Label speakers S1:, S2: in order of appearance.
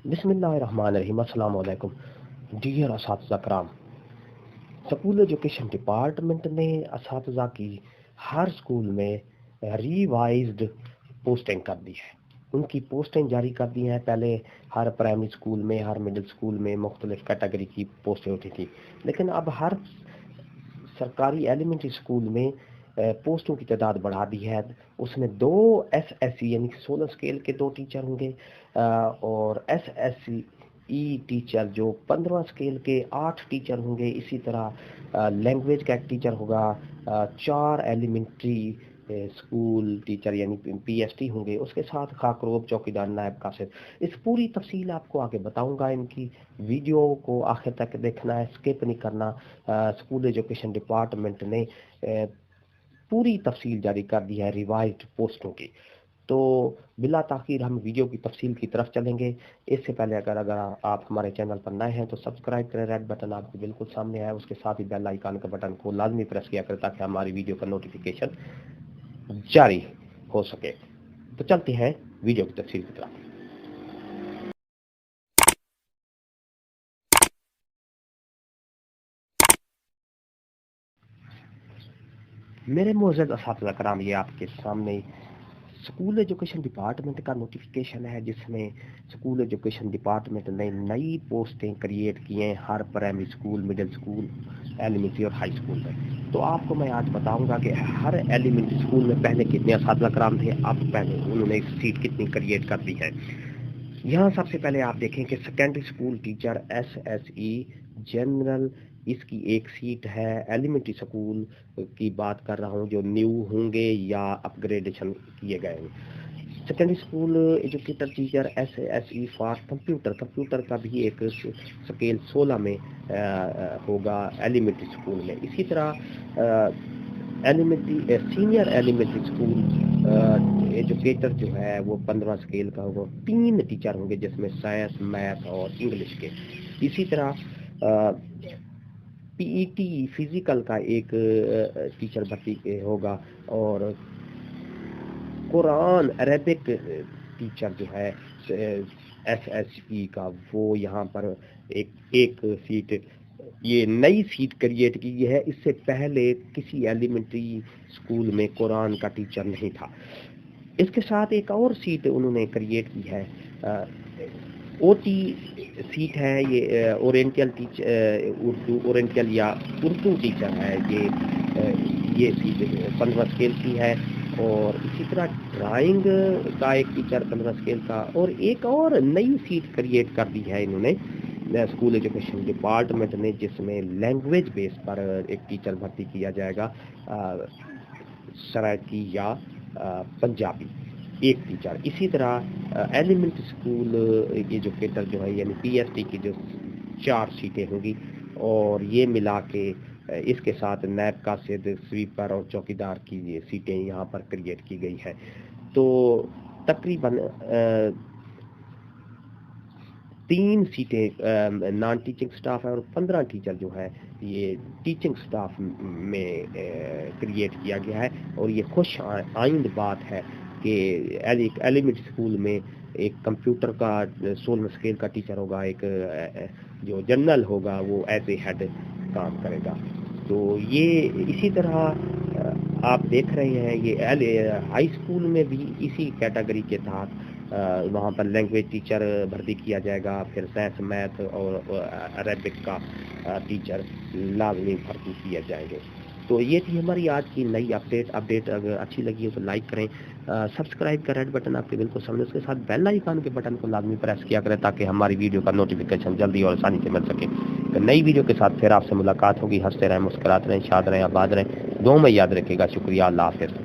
S1: بسم اللہ الرحمن الرحیم۔ السلام علیکم ڈیئر اساتذہ کرام۔ سکول ایجوکیشن ڈپارٹمنٹ نے اساتذہ کی ہر سکول میں ریوائزڈ پوسٹنگ کر دی ہے، ان کی پوسٹنگ جاری کر دی ہیں۔ پہلے ہر پرائمری سکول میں، ہر مڈل سکول میں مختلف کیٹیگری کی پوسٹیں ہوتی تھیں، لیکن اب ہر سرکاری ایلیمنٹری سکول میں پوسٹوں کی تعداد بڑھا دی ہے۔ اس میں 2 ایس ایس سی یعنی 16 اسکیل کے 2 ٹیچر ہوں گے، اور ایس ایس سی ای ٹیچر جو 15 اسکیل کے 8 ٹیچر ہوں گے۔ اسی طرح لینگویج کا ایک ٹیچر ہوگا، 4 ایلیمنٹری اسکول ٹیچر یعنی پی ایس ٹی ہوں گے، اس کے ساتھ خاکروب، چوکیدار، نائب قاصد۔ اس پوری تفصیل آپ کو آگے بتاؤں گا، ان کی ویڈیو کو آخر تک دیکھنا ہے، اسکپ نہیں کرنا۔ اسکول ایجوکیشن ڈپارٹمنٹ نے پوری تفصیل جاری کر دی ہے ریوائزڈ پوسٹوں کی۔ تو بلا تاخیر ہم ویڈیو کی تفصیل کی طرف چلیں گے۔ اس سے پہلے اگر آپ ہمارے چینل پر نئے ہیں تو سبسکرائب کریں، ریڈ بٹن آپ کو بالکل سامنے ہے، اس کے ساتھ ہی بیل آئیکن کا بٹن کو لازمی پریس کیا کریں تاکہ ہماری ویڈیو کا نوٹیفیکیشن جاری ہو سکے۔ تو چلتے ہیں ویڈیو کی تفصیل کی طرف۔ میرے معزز اساتذہ کرام، یہ آپ کے سامنے اسکول ایجوکیشن ڈپارٹمنٹ کا نوٹیفیکیشن ہے، جس میں اسکول ایجوکیشن ڈپارٹمنٹ نے نئی پوسٹیں کریٹ کی ہیں ہر primary school, middle school, elementary اور ہائی اسکول میں۔ تو آپ کو میں آج بتاؤں گا کہ ہر ایلیمنٹری اسکول میں پہلے کتنے اساتذہ کرام تھے، اب پہلے انہوں نے سیٹ کتنی کریٹ کر دی ہے۔ یہاں سب سے پہلے آپ دیکھیں کہ secondary school teacher S S E general, اس کی ایک سیٹ ہے۔ ایلیمنٹری اسکول کی بات کر رہا ہوں جو نیو ہوں گے یا اپ گریڈیشن کیے گئے ہیں۔ Secondary school educator teacher S S E for computer کا بھی ایک سکیل 16 میں ہوگا ایلیمنٹری اسکول میں۔ اسی طرح elementary senior elementary school educator جو ہے وہ 15 اسکیل کا ہوگا، 3 ٹیچر ہوں گے جس میں سائنس، میتھ اور انگلش کے۔ اسی طرح پی ای ٹی فزیکل کا ایک ٹیچر بھرتی ہوگا، اور قرآن عربک ٹیچر جو ہے ایس ایس ای کا، وہ یہاں پر ایک سیٹ، یہ نئی سیٹ کریٹ کی ہے۔ اس سے پہلے کسی ایلیمنٹری اسکول میں قرآن کا ٹیچر نہیں تھا۔ اس کے ساتھ ایک اور سیٹ انہوں نے کریٹ کی ہے، او ٹی سیٹ ہے، یہ اورینٹل اردو، اورینٹل یا اردو ٹیچر ہے، یہ سیٹ 15 اسکیل کی ہے۔ اور اسی طرح ڈرائنگ کا ایک ٹیچر 15 اسکیل کا، اور ایک اور نئی سیٹ کریٹ کر دی ہے انہوں نے اسکول ایجوکیشن ڈپارٹمنٹ نے، جس میں لینگویج بیس پر ایک ٹیچر بھرتی کیا جائے گا، سرائکی یا پنجابی، ایک ٹیچر۔ اسی طرح ایلیمنٹری اسکول ایجوکیٹر جو ہے یعنی پی ایس ٹی کی جو 4 سیٹیں ہوں گی، اور یہ ملا کے اس کے ساتھ نیب قاصد، سویپر اور چوکیدار کی یہ سیٹیں یہاں پر کریٹ کی گئی ہے۔ تو تقریباً 3 سیٹیں نان ٹیچنگ سٹاف ہے، اور 15 ٹیچر جو ہے یہ ٹیچنگ سٹاف میں کریٹ کیا گیا ہے۔ اور یہ خوش آئند بات ہے کہ ایلیمنٹری اسکول میں ایک کمپیوٹر کا 16 اسکیل کا ٹیچر ہوگا، ایک جو جنرل ہوگا وہ ایز اے ہیڈ کام کرے گا۔ تو یہ اسی طرح آپ دیکھ رہے ہیں یہ ہائی اسکول میں بھی اسی کیٹیگری کے تحت وہاں پر لینگویج ٹیچر بھرتی کیا جائے گا، پھر سائنس، میتھ اور عربک کا ٹیچر لازمی بھرتی کیے جائیں گے۔ تو یہ تھی ہماری آج کی نئی اپڈیٹ اگر اچھی لگی ہو تو لائک کریں، سبسکرائب کا ریڈ بٹن آپ کے بالکل سامنے، اس کے ساتھ بیل آئیکن کے بٹن کو لازمی پریس کیا کریں تاکہ ہماری ویڈیو کا نوٹیفیکیشن جلدی اور آسانی سے مل سکے۔ نئی ویڈیو کے ساتھ پھر آپ سے ملاقات ہوگی۔ ہنستے رہیں، مسکراتے رہیں، شاد رہیں، آباد رہیں، دعاؤں میں یاد رکھے گا۔ شکریہ، اللہ حافظ۔